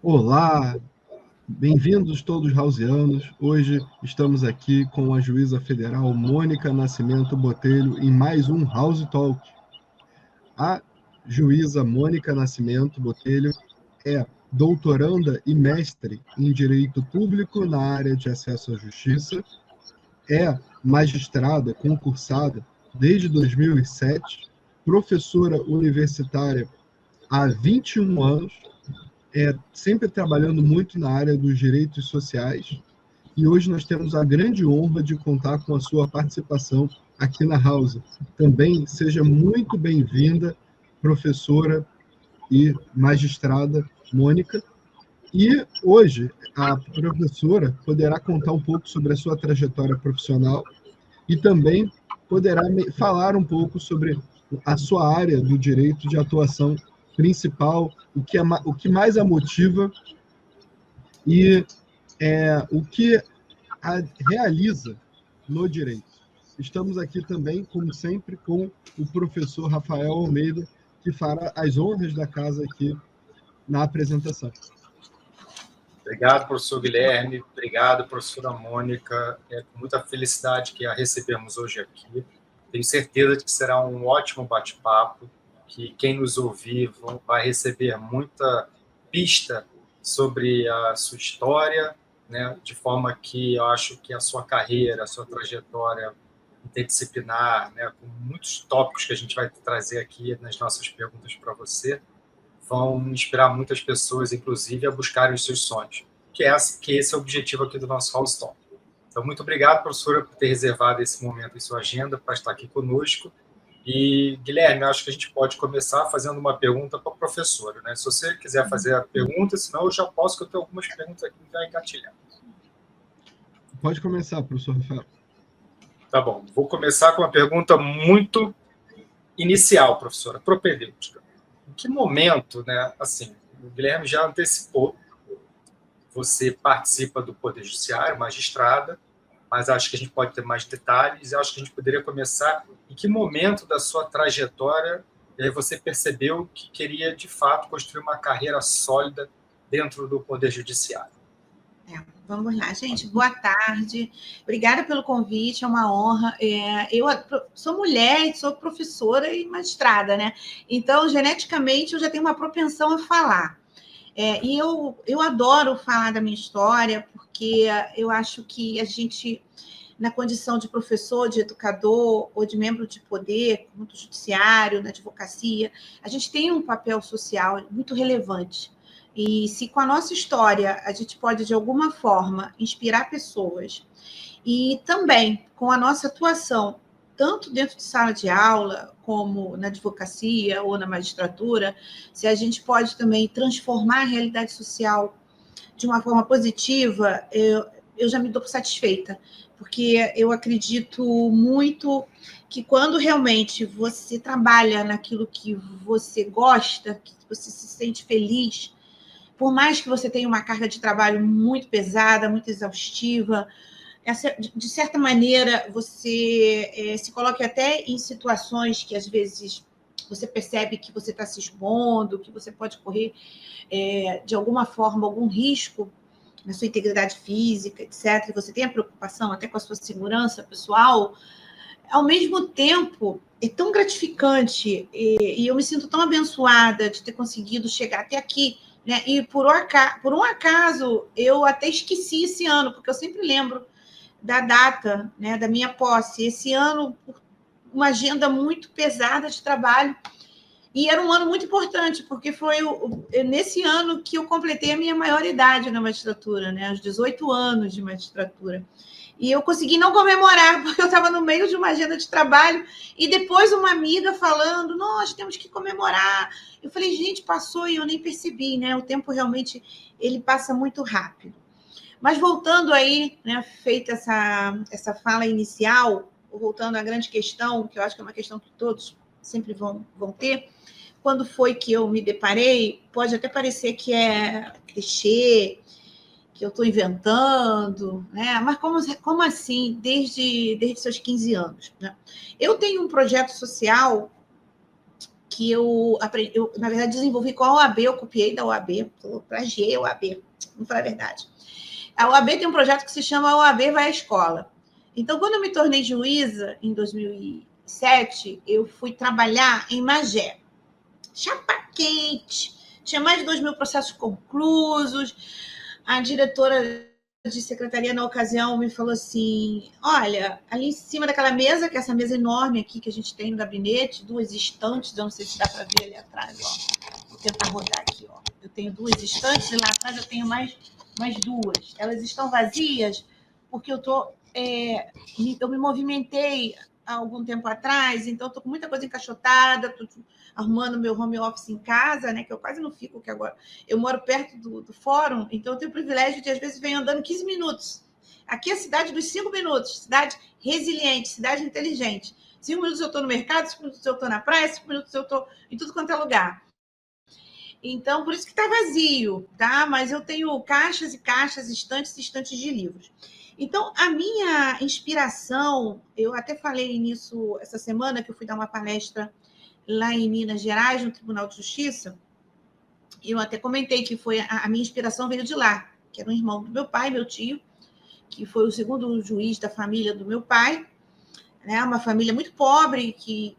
Olá, bem-vindos todos hausianos. Hoje estamos aqui com a juíza federal Mônica Nascimento Botelho em mais um House Talk. A juíza Mônica Nascimento Botelho é doutoranda e mestre em Direito Público na área de acesso à justiça, é magistrada concursada desde 2007, professora universitária há 21 anos, sempre trabalhando muito na área dos direitos sociais, e hoje nós temos a grande honra de contar com a sua participação aqui na House. Também seja muito bem-vinda, professora e magistrada Mônica. E hoje a professora poderá contar um pouco sobre a sua trajetória profissional e também poderá falar um pouco sobre a sua área do direito de atuação principal, o que mais a motiva e o que a realiza no direito. Estamos aqui também, como sempre, com o professor Rafael Almeida, que fará as honras da casa aqui na apresentação. Obrigado, professor Guilherme. Obrigado, professora Mônica. É com muita felicidade que a recebemos hoje aqui. Tenho certeza de que será um ótimo bate-papo, que quem nos ouvir vai receber muita pista sobre a sua história, né? De forma que eu acho que a sua carreira, a sua trajetória interdisciplinar, né? Com muitos tópicos que a gente vai trazer aqui nas nossas perguntas para você, vão inspirar muitas pessoas, inclusive, a buscarem os seus sonhos, que esse é o objetivo aqui do nosso House Talk. Então, muito obrigado, professora, por ter reservado esse momento em sua agenda para estar aqui conosco. E, Guilherme, acho que a gente pode começar fazendo uma pergunta para a professora, né? Se você quiser fazer a pergunta, senão eu já posso, que eu tenho algumas perguntas aqui já engatilhadas. Pode começar, professor Rafael. Tá bom. Vou começar com uma pergunta muito inicial, professora, propedêutica. Em que momento, né, assim, o Guilherme já antecipou, você participa do Poder Judiciário, magistrada, mas acho que a gente pode ter mais detalhes, e acho que a gente poderia começar em que momento da sua trajetória você percebeu que queria, de fato, construir uma carreira sólida dentro do Poder Judiciário. Vamos lá, gente. Boa tarde. Obrigada pelo convite, é uma honra. Eu sou mulher, sou professora e magistrada, né? Então, geneticamente, eu já tenho uma propensão a falar. E eu adoro falar da minha história, porque eu acho que a gente, na condição de professor, de educador ou de membro de poder, no judiciário, na advocacia, a gente tem um papel social muito relevante. E se com a nossa história a gente pode, de alguma forma, inspirar pessoas, e também com a nossa atuação, tanto dentro de sala de aula, como na advocacia ou na magistratura, se a gente pode também transformar a realidade social de uma forma positiva, eu já me dou satisfeita, porque eu acredito muito que quando realmente você trabalha naquilo que você gosta, que você se sente feliz, por mais que você tenha uma carga de trabalho muito pesada, muito exaustiva, de certa maneira, você se coloca até em situações que, às vezes, você percebe que você está se expondo, que você pode correr, de alguma forma, algum risco na sua integridade física, etc., e você tem a preocupação até com a sua segurança pessoal, ao mesmo tempo, é tão gratificante, e eu me sinto tão abençoada de ter conseguido chegar até aqui, né? E por um acaso, eu até esqueci esse ano, porque eu sempre lembro da data, né, da minha posse. Esse ano, uma agenda muito pesada de trabalho, e era um ano muito importante, porque foi nesse ano que eu completei a minha maioridade na magistratura, né, aos 18 anos de magistratura. E eu consegui não comemorar, porque eu estava no meio de uma agenda de trabalho, e depois uma amiga falando, nós temos que comemorar. Eu falei, gente, passou e eu nem percebi, né? O tempo realmente, ele passa muito rápido. Mas voltando aí, né, feita essa fala inicial, voltando à grande questão, que eu acho que é uma questão que todos sempre vão ter, quando foi que eu me deparei, pode até parecer que é clichê, que eu estou inventando, né? Mas como assim, desde seus 15 anos? Né? Eu tenho um projeto social que eu aprendi, na verdade, desenvolvi com a OAB, eu copiei da OAB, plagiei a OAB, não falar a verdade. A OAB tem um projeto que se chama A OAB Vai à Escola. Então, quando eu me tornei juíza, em 2007, eu fui trabalhar em Magé. Chapa quente, tinha mais de 2.000 processos conclusos. A diretora de secretaria, na ocasião, me falou assim, olha, ali em cima daquela mesa, que é essa mesa enorme aqui que a gente tem no gabinete, 2 estantes, eu não sei se dá para ver ali atrás, ó. Vou tentar rodar aqui, ó. Eu tenho 2 estantes e lá atrás eu tenho mais 2. Elas estão vazias porque eu me movimentei há algum tempo atrás, então estou com muita coisa encaixotada, estou arrumando meu home office em casa, né, que eu quase não fico, que agora eu moro perto do fórum, então eu tenho o privilégio de, às vezes, venho andando 15 minutos. Aqui é a cidade dos 5 minutos, cidade resiliente, cidade inteligente. 5 minutos eu estou no mercado, 5 minutos eu estou na praia, 5 minutos eu estou em tudo quanto é lugar. Então, por isso que está vazio, tá? Mas eu tenho caixas e caixas, estantes e estantes de livros. Então, a minha inspiração, eu até falei nisso essa semana, que eu fui dar uma palestra lá em Minas Gerais, no Tribunal de Justiça, e eu até comentei que foi a minha inspiração veio de lá, que era um irmão do meu pai, meu tio, que foi o segundo juiz da família do meu pai, né? Uma família muito pobre, que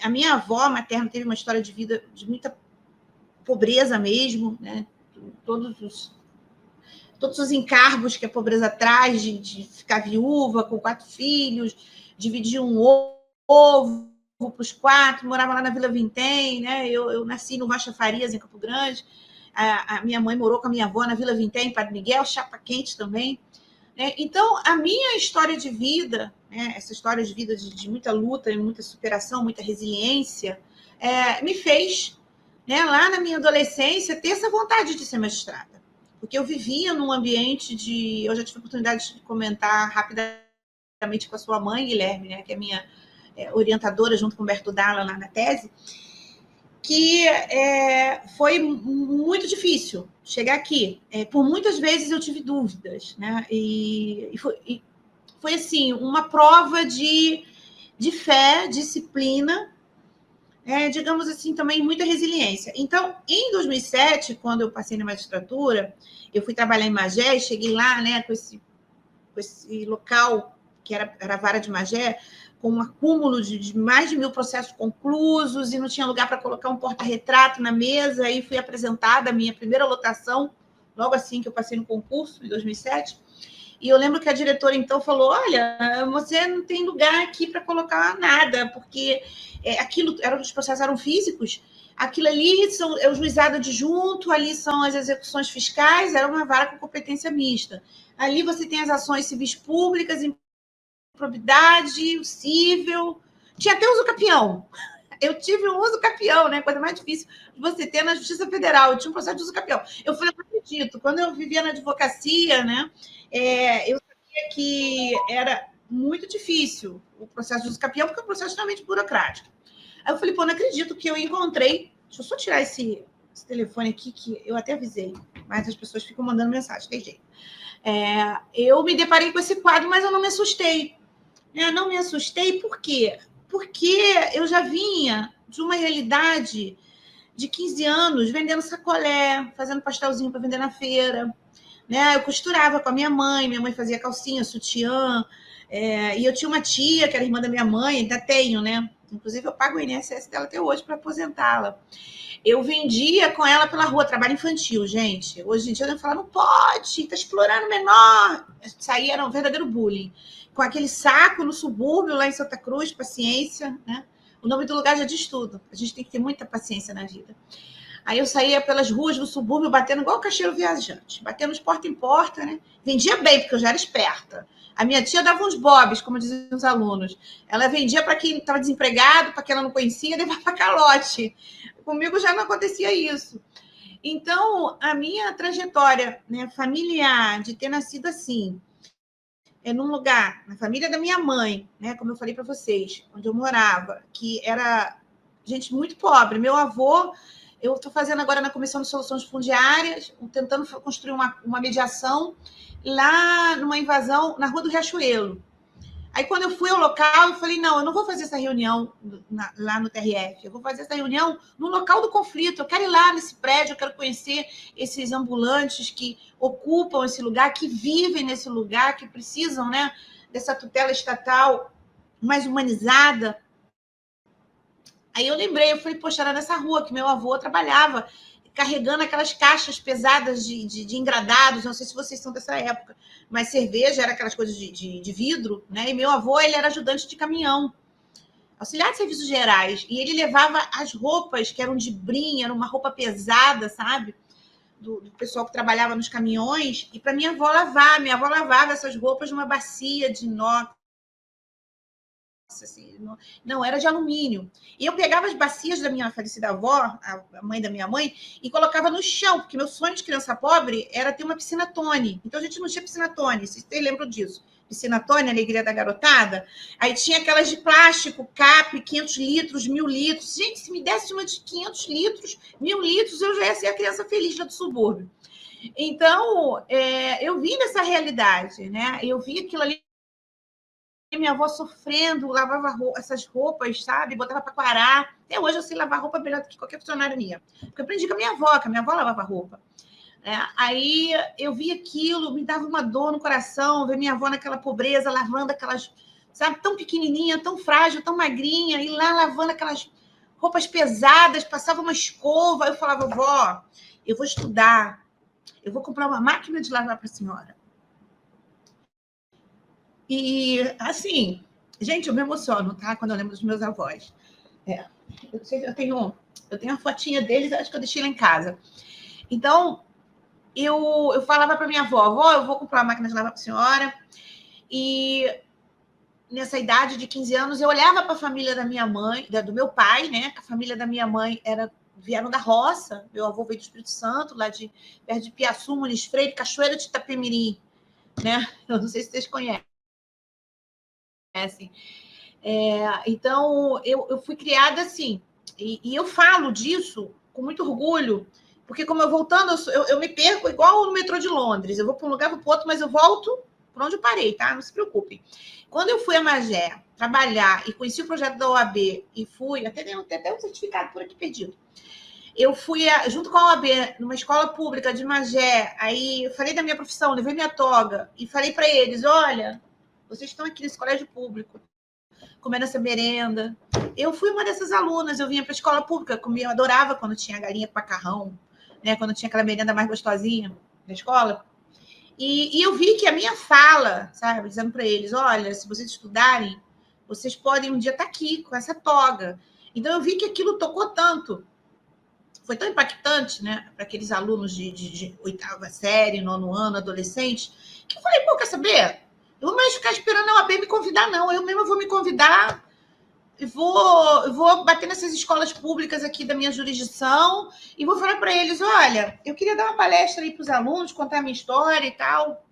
a minha avó materna teve uma história de vida de muita pobreza mesmo, né? Todos os encargos que a pobreza traz, de ficar viúva com 4 filhos, dividir um ovo para os 4, morava lá na Vila Vintém, né? Eu nasci no Rocha Farias, em Campo Grande, a minha mãe morou com a minha avó na Vila Vintém, em Padre Miguel, Chapa Quente também, né? Então, a minha história de vida, né? Essa história de vida de muita luta, muita superação, muita resiliência, me fez, né, lá na minha adolescência, ter essa vontade de ser magistrada. Porque eu vivia num ambiente de... Eu já tive a oportunidade de comentar rapidamente com a sua mãe, Guilherme, né, que é minha orientadora, junto com o Humberto Dalla, lá na tese, que foi muito difícil chegar aqui. Por muitas vezes eu tive dúvidas, né? E foi assim, uma prova de fé, disciplina, digamos assim, também muita resiliência. Então, em 2007, quando eu passei na magistratura, eu fui trabalhar em Magé e cheguei lá, né, com esse local, que era a vara de Magé, com um acúmulo de mais de 1.000 processos conclusos e não tinha lugar para colocar um porta-retrato na mesa. Aí fui apresentada a minha primeira lotação, logo assim que eu passei no concurso, em 2007. E eu lembro que a diretora, então, falou, olha, você não tem lugar aqui para colocar nada, porque os processos eram físicos, aquilo ali é o juizado adjunto, ali são as execuções fiscais, era uma vara com competência mista. Ali você tem as ações civis públicas, improbidade, o cível, tinha até uso capião. Eu tive um uso capião, né? Coisa mais difícil de você ter na Justiça Federal. Eu tinha um processo de uso capião. Eu falei, não acredito. Quando eu vivia na advocacia, né? Eu sabia que era muito difícil o processo de uso capião, porque é um processo extremamente burocrático. Aí eu falei, pô, não acredito que eu encontrei... Deixa eu só tirar esse telefone aqui, que eu até avisei, mas as pessoas ficam mandando mensagem, tem jeito. Eu me deparei com esse quadro, mas eu não me assustei. Não me assustei, por quê? Porque eu já vinha de uma realidade de 15 anos vendendo sacolé, fazendo pastelzinho para vender na feira, né? Eu costurava com a minha mãe fazia calcinha, sutiã, e eu tinha uma tia que era irmã da minha mãe, ainda tenho, né? Inclusive eu pago o INSS dela até hoje para aposentá-la. Eu vendia com ela pela rua, trabalho infantil, gente. Hoje em dia eu devo falar, não pode, tá explorando menor. Isso aí era um verdadeiro bullying. Com aquele saco no subúrbio, lá em Santa Cruz, paciência, né? O nome do lugar já diz tudo. A gente tem que ter muita paciência na vida. Aí eu saía pelas ruas do subúrbio, batendo igual caixeiro viajante, batendo de porta em porta, né? Vendia bem, porque eu já era esperta. A minha tia dava uns bobs, como diziam os alunos. Ela vendia para quem estava desempregado, para quem ela não conhecia, levava calote. Comigo já não acontecia isso. Então, a minha trajetória, né, familiar, de ter nascido assim, num lugar, na família da minha mãe, né, como eu falei para vocês, onde eu morava, que era gente muito pobre. Meu avô, eu estou fazendo agora na Comissão de Soluções Fundiárias, tentando construir uma mediação lá numa invasão na Rua do Riachuelo. Aí, quando eu fui ao local, eu falei, não, eu não vou fazer essa reunião lá no TRF, eu vou fazer essa reunião no local do conflito, eu quero ir lá nesse prédio, eu quero conhecer esses ambulantes que ocupam esse lugar, que vivem nesse lugar, que precisam, né, dessa tutela estatal mais humanizada. Aí eu lembrei, eu falei, poxa, era nessa rua que meu avô trabalhava, carregando aquelas caixas pesadas de engradados, não sei se vocês são dessa época, mas cerveja era aquelas coisas de vidro, né? E meu avô, ele era ajudante de caminhão, auxiliar de serviços gerais, e ele levava as roupas que eram de brim, era uma roupa pesada, sabe? Do pessoal que trabalhava nos caminhões, e para minha avó lavar. Minha avó lavava essas roupas numa bacia de inox, assim, não, era de alumínio. E eu pegava as bacias da minha falecida avó, a mãe da minha mãe, e colocava no chão, porque meu sonho de criança pobre era ter uma piscina Tony. Então a gente não tinha piscina Tony, vocês lembram disso? Piscina Tony, alegria da garotada. Aí tinha aquelas de plástico, cap, 500 litros, 1.000 litros. Gente, se me desse uma de 500 litros, 1.000 litros, eu já ia ser a criança feliz lá do subúrbio. Então, eu vi nessa realidade, né? Eu vi aquilo ali, minha avó sofrendo, lavava essas roupas, sabe? Botava para quarar. Até hoje eu sei lavar roupa melhor do que qualquer funcionário minha. Porque eu aprendi com a minha avó, que a minha avó lavava roupa. Aí eu vi aquilo, me dava uma dor no coração, ver minha avó naquela pobreza, lavando aquelas, sabe, tão pequenininha, tão frágil, tão magrinha, e lá lavando aquelas roupas pesadas, passava uma escova. Eu falava, vó, eu vou estudar, eu vou comprar uma máquina de lavar para a senhora. E, assim, gente, eu me emociono, tá? Quando eu lembro dos meus avós. Eu tenho uma fotinha deles, acho que eu deixei lá em casa. Então, eu falava para minha avó, avó, eu vou comprar uma máquina de lavar para a senhora. E nessa idade de 15 anos, eu olhava para a família da minha mãe, do meu pai, né? A família da minha mãe vieram da roça. Meu avô veio do Espírito Santo, lá perto de Piaçu, Muniz Freire, Cachoeira de Itapemirim, né? Eu não sei se vocês conhecem. Então, eu fui criada assim. E eu falo disso com muito orgulho, porque como eu voltando, eu me perco igual no metrô de Londres. Eu vou para um lugar, vou para o outro, mas eu volto para onde eu parei, tá? Não se preocupem. Quando eu fui a Magé trabalhar e conheci o projeto da OAB e fui, tem até um certificado por aqui perdido. Eu fui junto com a OAB numa escola pública de Magé, aí eu falei da minha profissão, levei minha toga e falei para eles, olha, vocês estão aqui nesse colégio público, comendo essa merenda. Eu fui uma dessas alunas, eu vinha para a escola pública, comia, eu adorava quando tinha galinha com macarrão, né? Quando tinha aquela merenda mais gostosinha na escola. E eu vi que a minha fala, sabe, dizendo para eles, olha, se vocês estudarem, vocês podem um dia estar aqui com essa toga. Então eu vi que aquilo tocou tanto, foi tão impactante, né, para aqueles alunos de 8ª série, 9º ano, adolescentes, que eu falei, pô, quer saber? Eu não vou mais ficar esperando a OAB me convidar, não. Eu mesma vou me convidar e vou bater nessas escolas públicas aqui da minha jurisdição e vou falar para eles, olha, eu queria dar uma palestra aí para os alunos, contar a minha história e tal.